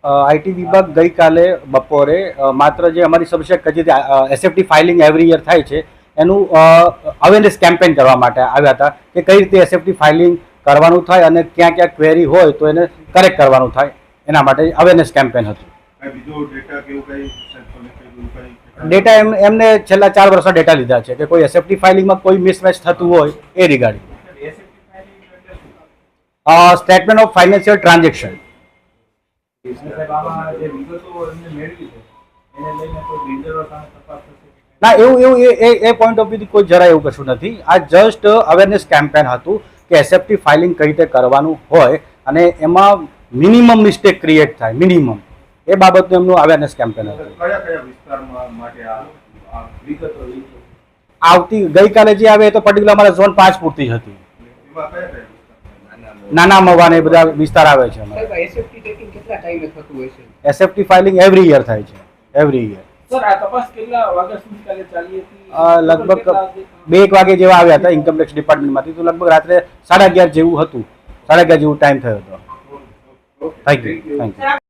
IT વિભાગ ગઈકાલે બપોરે માત્ર જે અમારી સબજેક્ટ જે એસએફટી ફાઇલિંગ એવરી યર થાય છે એનું અવેરનેસ કેમ્પેન કરવા માટે આવ્યા હતા કે કઈ રીતે એસએફટી ફાઇલિંગ કરવાનું થાય અને ક્યાં ક્યાં ક્વેરી હોય તો એને કરેક્ટ કરવાનું થાય એના માટે અવેરનેસ કેમ્પેન હતું. ડેટા એમને છેલ્લા 4 વર્ષના ડેટા લીધા છે કે કોઈ એસએફટી ફાઇલિંગમાં કોઈ મિસમેચ થતું હોય એ regarding. Statement of financial transaction. ના એવું એ પોઈન્ટ ઓફ વ્યૂથી કોઈ જરા એવું કશું નથી. આ જસ્ટ અવેરનેસ કેમ્પેન હતું કે એસએફટી ફાઇલિંગ કઈ રીતે કરવાનું હોય અને એમાં મિનિમમ મિસ્ટેક ક્રિએટ થાય મિનિમમ એ બાબતનું એમનું અવેરનેસ કેમ્પેન હતું. આવતી ગઈકાલે જે આવે એ તો પર્ટિક્યુલર અમારા ઝોન 5 પૂરતી હતી. નાના મવાને બધા વિસ્તાર આવે છે. એસએફટી ફાઇલિંગ એવરી યર થાય છે. Every year. લગભગ 2 વાગે જેવા આવ્યા હતા ઇન્કમટેક્સ ડિપાર્ટમેન્ટમાંથી તો લગભગ રાત્રે 11:30 જેવું હતું. 11:30 જેવું ટાઈમ થયો હતો. Thank you.